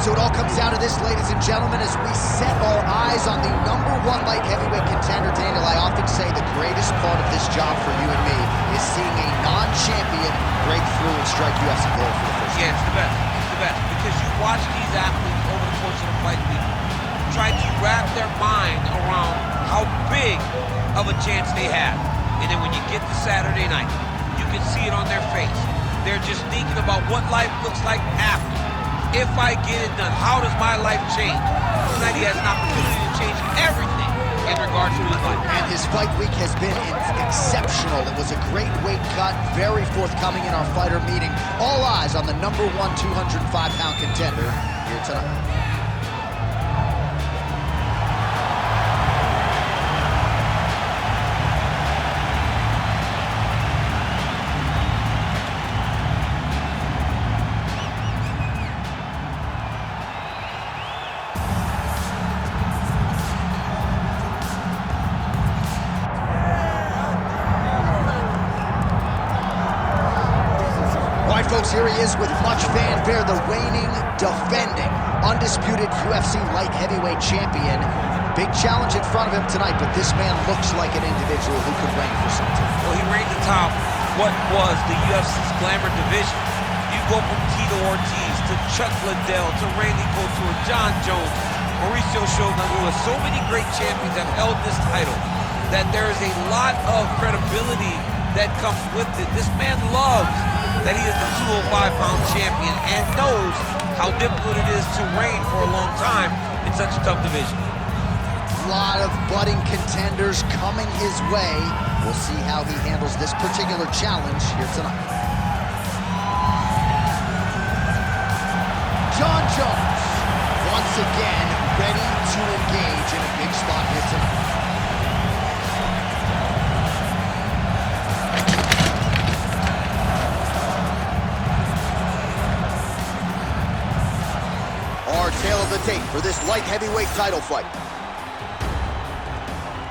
So it all comes down to this, ladies and gentlemen, as we set our eyes on the #1 light heavyweight contender. Daniel, I often say the greatest part of this job for you and me is seeing a non-champion break through and strike UFC gold for the first time. Yeah, it's the best. It's the best because you watch these athletes over the course of the fight week try to wrap their mind around how big of a chance they have. And then when you get to Saturday night, you can see it on their face. They're just thinking about what life looks like after. If I get it done, how does my life change? Tonight he has an opportunity to change everything in regards to his life. And his fight week has been exceptional. It was a great weight cut, very forthcoming in our fighter meeting. All eyes on the #1 205-pound contender here tonight. Folks, here he is with much fanfare, the reigning, defending, undisputed UFC light heavyweight champion. Big challenge in front of him tonight, but this man looks like an individual who could reign for something. Well, he reigned atop what was the UFC's glamour division. You go from Tito Ortiz to Chuck Liddell to Randy Couture, John Jones, Mauricio Shogun, who has so many great champions have held this title that there is a lot of credibility that comes with it. This man loves that he is the 205-pound champion and knows how difficult it is to reign for a long time in such a tough division. A lot of budding contenders coming his way. We'll see how he handles this particular challenge here tonight. Jon Jones, once again, ready to engage in a big spot here tonight. Tale of the tape for this light heavyweight title fight.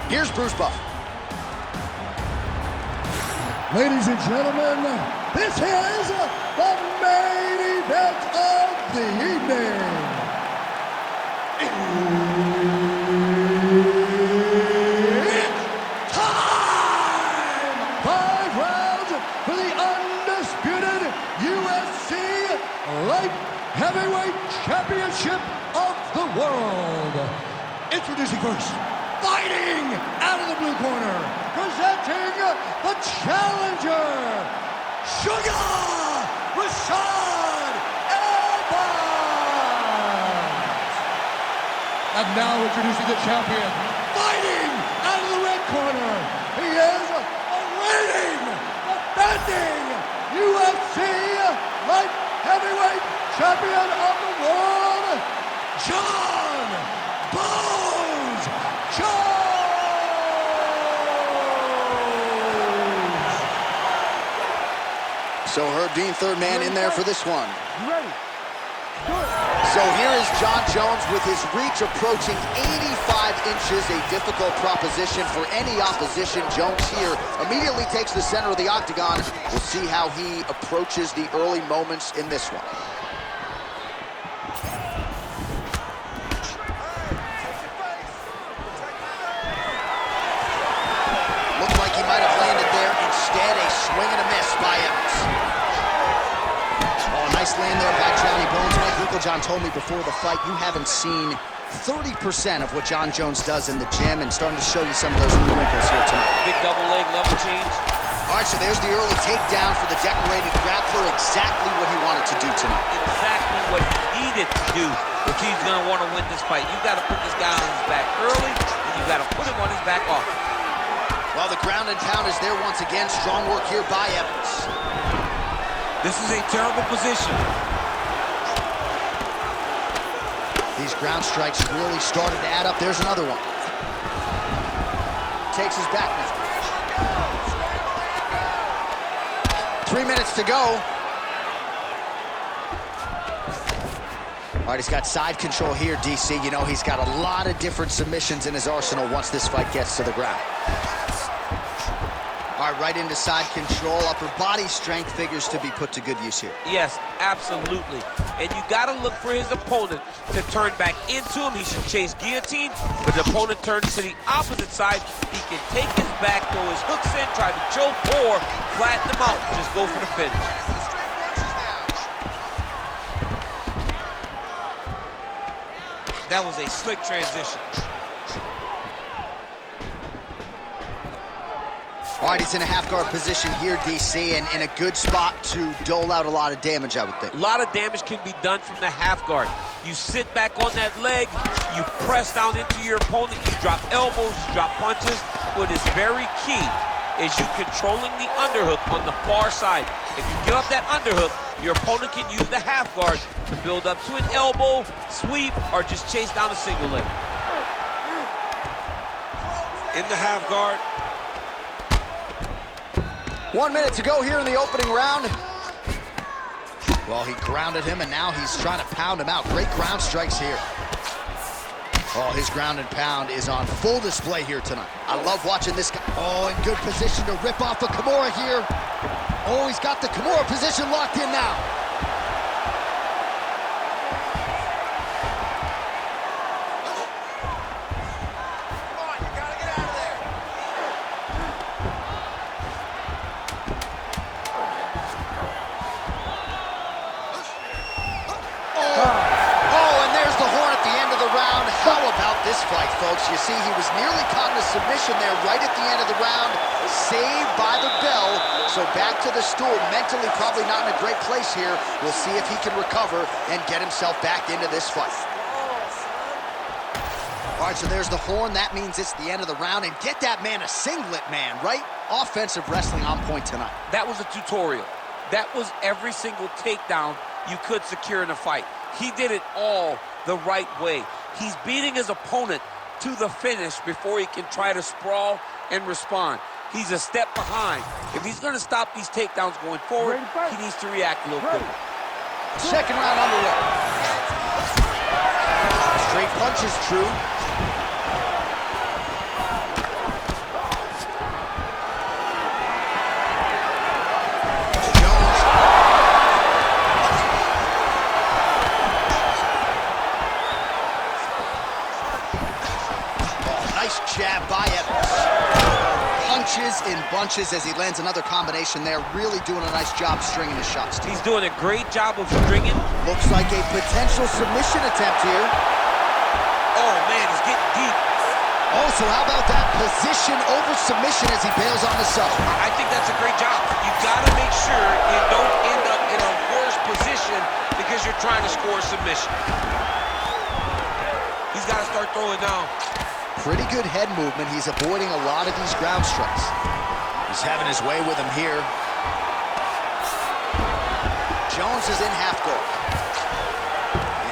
Here's Bruce Buffer. Ladies and gentlemen, this is the main event of the evening. It's time! 5 rounds for the undisputed UFC light heavyweight championship of the world. Introducing first, fighting out of the blue corner, presenting the challenger, Sugar Rashad. And now introducing the champion, fighting out of the red corner. He is a reigning, defending UFC light heavyweight champion of the world, Jon Bones Jones! So Herb Dean, third man in there for this one. You ready? Good. So here is Jon Jones with his reach approaching 85 inches, a difficult proposition for any opposition. Jones here immediately takes the center of the octagon. We'll see how he approaches the early moments in this one. Looked like he might have landed there. Instead, a swing and a miss by Evans. Oh, nice land there by Johnny Bones. Mike Winklejohn told me before the fight, you haven't seen 30% of what Jon Jones does in the gym, and starting to show you some of those new wrinkles here tonight. Big double leg level change. All right, so there's the early takedown for the decorated grappler. Exactly what he wanted to do tonight. Exactly what he needed to do if he's going to want to win this fight. You got to put this guy on his back early, and you got to put him on his back often. Well, the ground and pound is there once again. Strong work here by Evans. This is a terrible position. These ground strikes really started to add up. There's another one. Takes his back now. 3 minutes to go. All right, he's got side control here, DC. You know, he's got a lot of different submissions in his arsenal once this fight gets to the ground. All right, right into side control. Upper body strength figures to be put to good use here. Yes, absolutely. And you got to look for his opponent to turn back into him. He should chase guillotine, but the opponent turns to the opposite side. He can take his back, throw his hooks in, try to choke, or flatten him out. Just go for the finish. That was a slick transition. All right, he's in a half-guard position here, DC, and in a good spot to dole out a lot of damage, I would think. A lot of damage can be done from the half guard. You sit back on that leg, you press down into your opponent, you drop elbows, you drop punches. What is very key is you controlling the underhook on the far side. If you give up that underhook, your opponent can use the half guard to build up to an elbow, sweep, or just chase down a single leg. In the half guard. 1 minute to go here in the opening round. Well, he grounded him, and now he's trying to pound him out. Great ground strikes here. Oh, his ground and pound is on full display here tonight. I love watching this guy. Oh, in good position to rip off a Kimura here. Oh, he's got the Kimura position locked in now. This fight, folks, you see he was nearly caught in a submission there right at the end of the round, saved by the bell. So back to the stool, mentally probably not in a great place here. We'll see if he can recover and get himself back into this fight. All right, so there's the horn. That means it's the end of the round, and get that man a singlet, man, right? Offensive wrestling on point tonight. That was a tutorial. That was every single takedown you could secure in a fight. He did it all the right way. He's beating his opponent to the finish before he can try to sprawl and respond. He's a step behind. If he's going to stop these takedowns going forward, he needs to react a little quicker. Second round underway. Straight punches, true. Jab by Evans. Punches in bunches as he lands another combination there. Really doing a nice job stringing his shots. He's doing a great job of stringing. Looks like a potential submission attempt here. Oh, man, he's getting deep. Oh, so how about that position over submission as he bails on the sub? I think that's a great job. You got to make sure you don't end up in a worse position because you're trying to score a submission. He's got to start throwing down. Pretty good head movement. He's avoiding a lot of these ground strikes. He's having his way with him here. Jones is in half guard.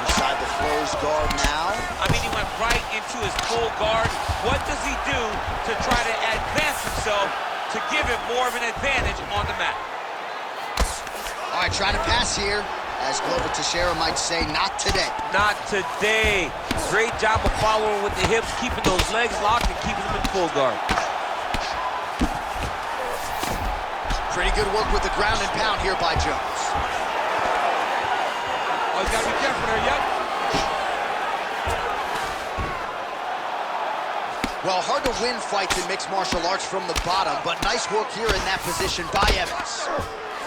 Inside the closed guard now. I mean, he went right into his full guard. What does he do to try to advance himself to give him more of an advantage on the mat? All right, trying to pass here. As Glover Teixeira might say, not today. Not today. Great job of following with the hips, keeping those legs locked and keeping them in full guard. Pretty good work with the ground and pound here by Jones. Oh, he's got to be careful there, yep. Well, hard to win fights in mixed martial arts from the bottom, but nice work here in that position by Evans.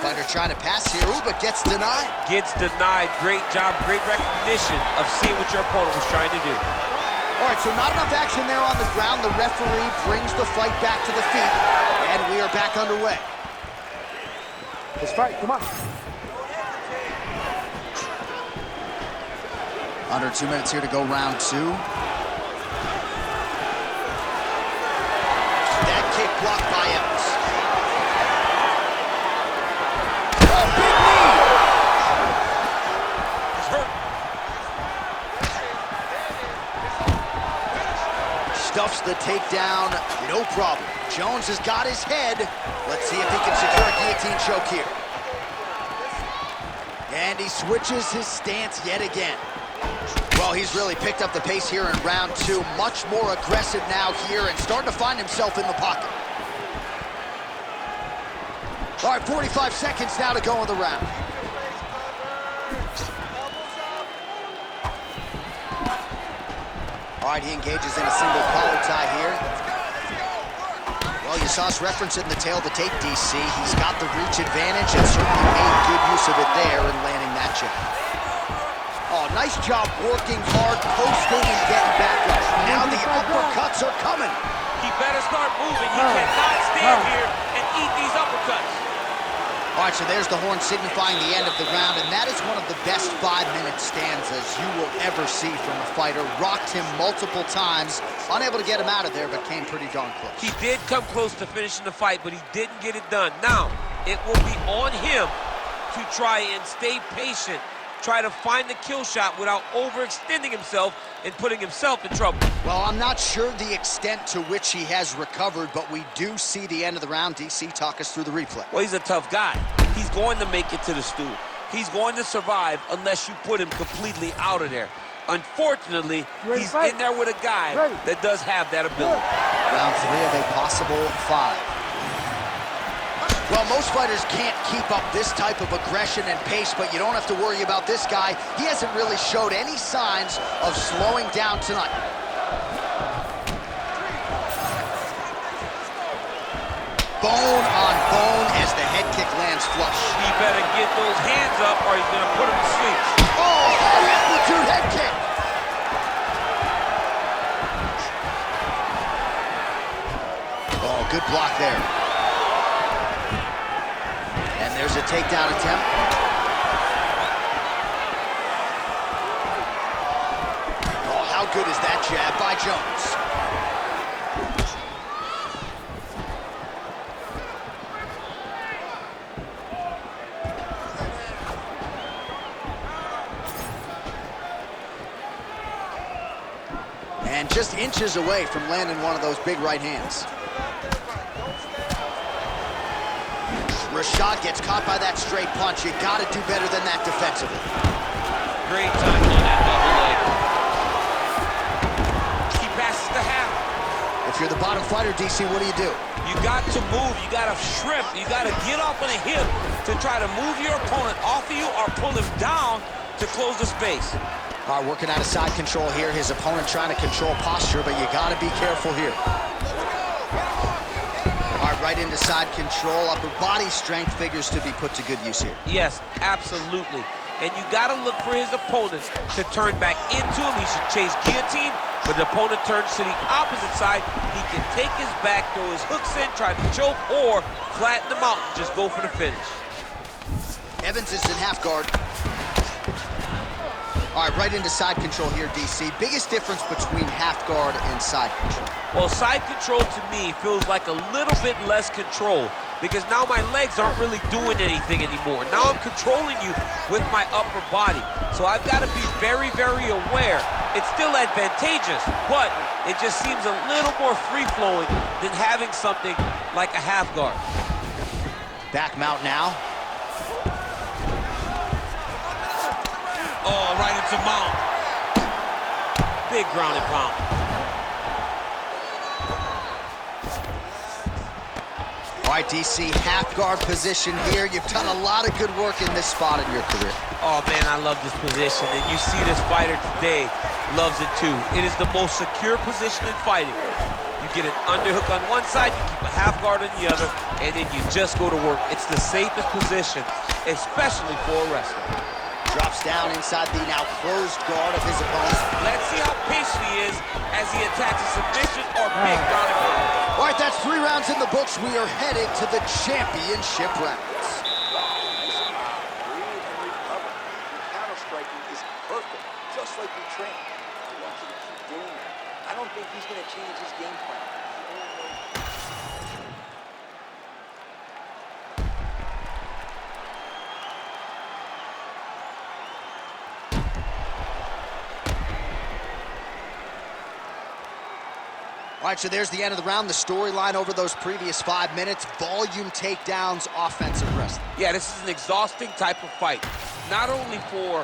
Fighter trying to pass here, ooh, but gets denied. Gets denied. Great job, great recognition of seeing what your opponent was trying to do. All right, so not enough action there on the ground. The referee brings the fight back to the feet, and we are back underway. Let's fight, come on. Under 2 minutes here to go, round two. That kick blocked by Evans. Stuffs the takedown, no problem. Jones has got his head. Let's see if he can secure a guillotine choke here. And he switches his stance yet again. Well, he's really picked up the pace here in round two. Much more aggressive now here and starting to find himself in the pocket. All right, 45 seconds now to go in the round. All right, he engages in a single collar tie here. Well, you saw us reference it in the tail of the tape, DC. He's got the reach advantage and certainly made good use of it there in landing that jab. Oh, nice job working hard, posting, and getting back up. Now the uppercuts are coming. He better start moving. He cannot stand here and eat these uppercuts. All right, so there's the horn signifying the end of the round, and that is one of the best 5-minute stanzas you will ever see from a fighter. Rocked him multiple times, unable to get him out of there, but came pretty darn close. He did come close to finishing the fight, but he didn't get it done. Now, it will be on him to try and stay patient, try to find the kill shot without overextending himself and putting himself in trouble. Well, I'm not sure the extent to which he has recovered, but we do see the end of the round. DC, talk us through the replay. Well, he's a tough guy. He's going to make it to the stool. He's going to survive unless you put him completely out of there. Unfortunately, he's in there with a guy that does have that ability. Round 3 of a possible 5. Well, most fighters can't keep up this type of aggression and pace, but you don't have to worry about this guy. He hasn't really showed any signs of slowing down tonight. Bone on bone as the head kick lands flush. He better get those hands up or he's going to put him to sleep. Oh, high amplitude head kick. Oh, good block there. And there's a takedown attempt. Oh, how good is that jab by Jones? And just inches away from landing one of those big right hands. Rashad gets caught by that straight punch. You got to do better than that defensively. Great time on that double leg. He passes the half. If you're the bottom fighter, DC, what do? You got to move. You got to shrimp. You got to get off on a hip to try to move your opponent off of you or pull him down to close the space. All right, working out of side control here. His opponent trying to control posture, but you got to be careful here. All right, right into side control. Upper body strength figures to be put to good use here. Yes, absolutely. And you got to look for his opponent to turn back into him. He should chase guillotine, but the opponent turns to the opposite side. He can take his back, throw his hooks in, try to choke, or flatten him out. Just go for the finish. Evans is in half guard. All right, right into side control here, DC. Biggest difference between half guard and side control? Well, side control to me feels like a little bit less control because now my legs aren't really doing anything anymore. Now I'm controlling you with my upper body. So I've got to be very, very aware. It's still advantageous, but it just seems a little more free-flowing than having something like a half guard. Back mount now. Oh, right into mount. Big ground and pound. All right, DC, half guard position here. You've done a lot of good work in this spot in your career. Oh, man, I love this position. And you see this fighter today loves it, too. It is the most secure position in fighting. You get an underhook on one side, you keep a half guard on the other, and then you just go to work. It's the safest position, especially for a wrestler. Drops down inside the now closed guard of his opponent. Let's see how patient he is as he attacks a submission or big ground and pound. All right, that's 3 rounds in the books. We are headed to the championship rounds. Counter-striking is perfect, just like we train. I want you to keep doing that. I don't think he's going to change his game plan. All right, so there's the end of the round. The storyline over those previous 5 minutes, volume takedowns, offensive wrestling. Yeah, this is an exhausting type of fight. Not only for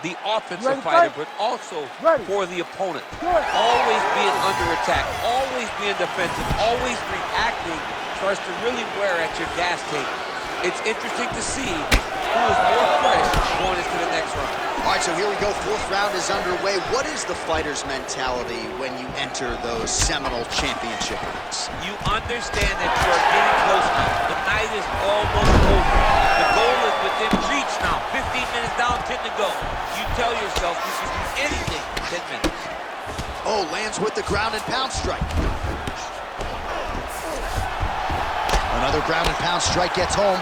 the offensive fighter, but also for the opponent. Always being under attack, always being defensive, always reacting starts to really wear at your gas tank. It's interesting to see who is more fresh going into the next round. All right, so here we go. Fourth round is underway. What is the fighter's mentality when you enter those seminal championship rounds? You understand that you are getting close now. The night is almost over. The goal is within reach now. 15 minutes down, 10 to go. You tell yourself you can do anything in 10 minutes. Oh, lands with the ground and pound strike. Another ground and pound strike gets home.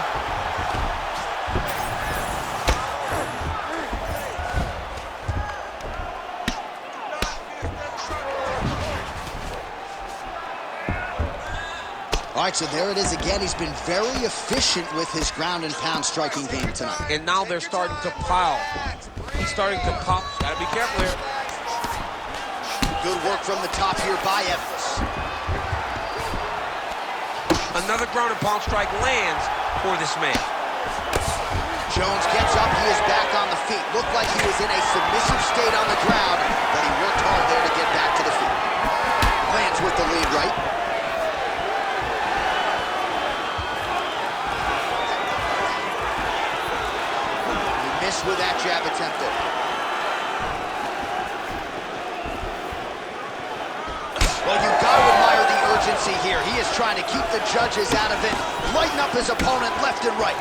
All right, so there it is again. He's been very efficient with his ground and pound striking game tonight. And now they're starting to pile. He's starting to pop. Gotta be careful here. Good work from the top here by Evans. Another ground and pound strike lands for this man. Jones gets up. He is back on the feet. Looked like he was in a submissive state on the ground, but he worked hard there to get back to the feet. Lands with the lead right. With that jab attempt there. Well, you've got to admire the urgency here. He is trying to keep the judges out of it, lighten up his opponent left and right.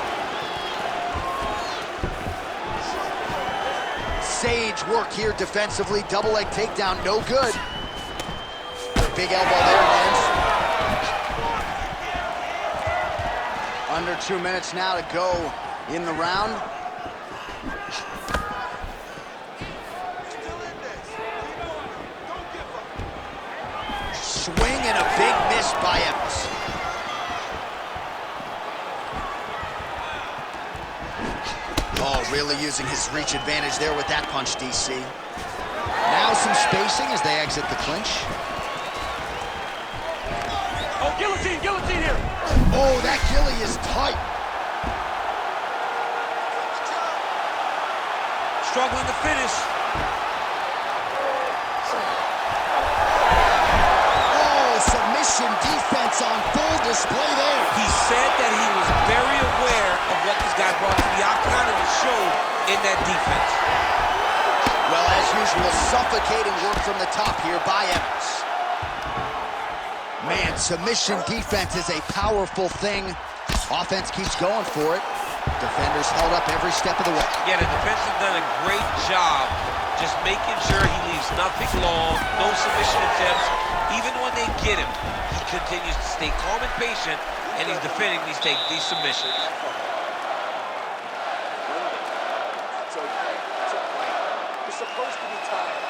Sage work here defensively. Double leg takedown, no good. Big elbow there lands. Under 2 minutes now to go in the round. Swing and a big miss by Evans. Oh, really using his reach advantage there with that punch, DC. Now some spacing as they exit the clinch. Oh, guillotine, guillotine here. Oh, that ghillie is tight. Struggling to finish. Submission defense on full display there. He said that he was very aware of what this guy brought to the octagon, and it showed in that defense. Well, as usual, suffocating work from the top here by Evans. Man, submission defense is a powerful thing. Offense keeps going for it. Defenders held up every step of the way. Yeah, the defense has done a great job just making sure he leaves nothing long, no submission attempts. Even when they get him, he continues to stay calm and patient, and he's defending these submissions. It's okay. It's okay. You're supposed to be tired.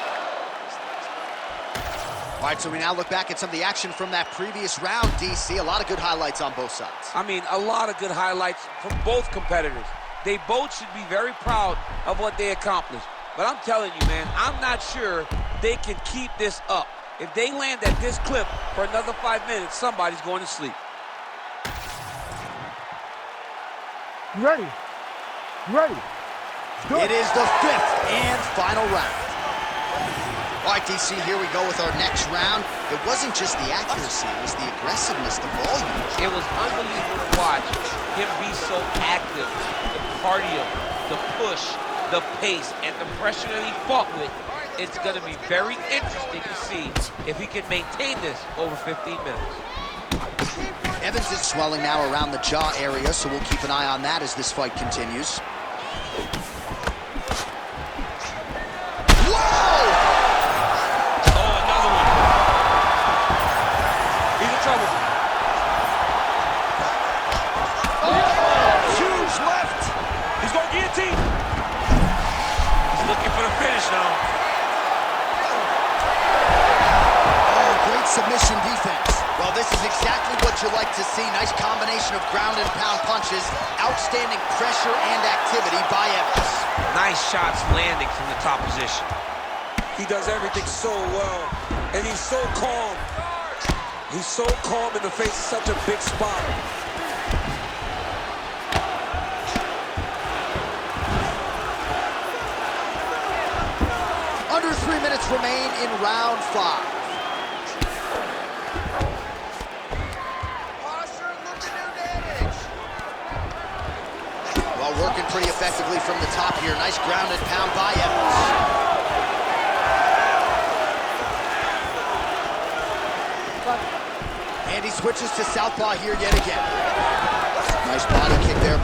All right, so we now look back at some of the action from that previous round, DC. A lot of good highlights on both sides. I mean, a lot of good highlights from both competitors. They both should be very proud of what they accomplished. But I'm telling you, man, I'm not sure they can keep this up. If they land at this clip for another 5 minutes, somebody's going to sleep. You ready? You ready? It is the fifth and final round. All right, DC, here we go with our next round. It wasn't just the accuracy, it was the aggressiveness, the volume. It was unbelievable to watch him be so active. The cardio, the push, the pace, and the pressure that he fought with. It's going to be very interesting to see if he can maintain this over 15 minutes. Evans is swelling now around the jaw area, so we'll keep an eye on that as this fight continues. Whoa! Oh, another one. He's in trouble. Oh, huge left! He's going guillotine. He's looking for the finish now. Submission defense. Well, this is exactly what you like to see. Nice combination of ground and pound punches. Outstanding pressure and activity by Evans. Nice shots landing from the top position. He does everything so well, and he's so calm. He's so calm in the face of such a big spot. Under 3 minutes remain in round 5. pretty effectively from the top here. Nice grounded pound by Evans. And he switches to southpaw here yet again. Nice body kick there.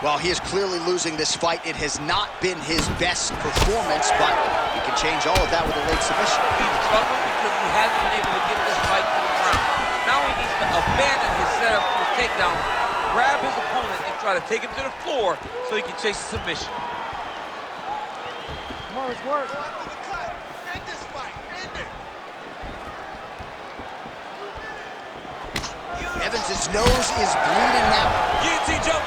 While he is clearly losing this fight, it has not been his best performance, but he can change all of that with a late submission. He's struggling because he hasn't been able to get this fight to the ground. Now he needs to abandon his setup for a takedown, grab his opponent, and try to take him to the floor so he can chase a submission. Come on, let's work. Evans' nose is bleeding now. Guillotine jump.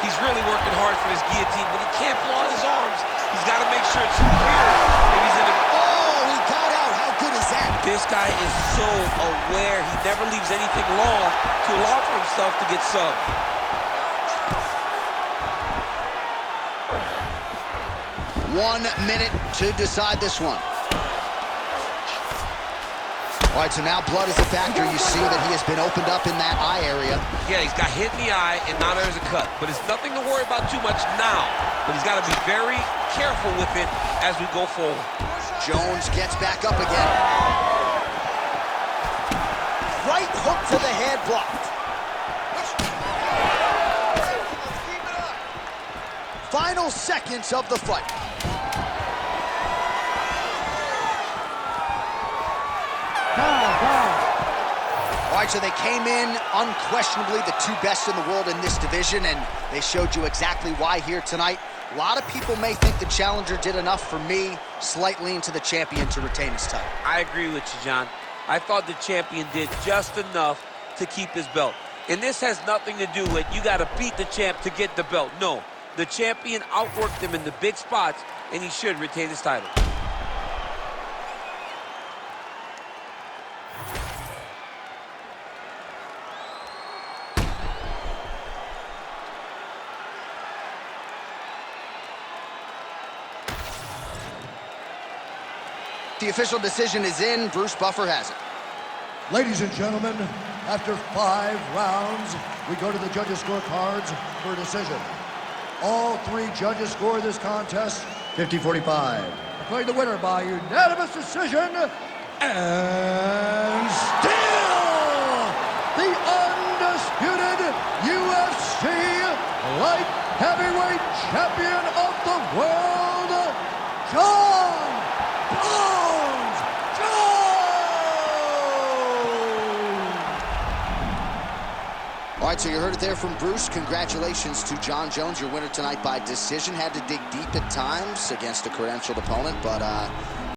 He's really working hard for his guillotine, but he can't pull out his arms. He's got to make sure it's secure if he's in the... Oh, he got out. How good is that? This guy is so aware. He never leaves anything long to allow for himself to get subbed. 1 minute to decide this one. All right, so now blood is a factor. You see that he has been opened up in that eye area. Yeah, he's got hit in the eye, and now there's a cut. But it's nothing to worry about too much now. But he's got to be very careful with it as we go forward. Jones gets back up again. Right hook to the head, blocked. Final seconds of the fight. All right, so they came in unquestionably the two best in the world in this division, and they showed you exactly why here tonight. A lot of people may think the challenger did enough. For me, slight lean to the champion to retain his title. I agree with you, John. I thought the champion did just enough to keep his belt. And this has nothing to do with you got to beat the champ to get the belt. No, the champion outworked him in the big spots, and he should retain his title. The official decision is in. Bruce Buffer has it. Ladies and gentlemen, after 5 rounds, we go to the judges' scorecards for a decision. All 3 judges score this contest 50-45. Declaring the winner by unanimous decision, and still the undisputed UFC light heavyweight champion of the world, Jon Jones! All right, so you heard it there from Bruce. Congratulations to Jon Jones, your winner tonight by decision. Had to dig deep at times against a credentialed opponent, but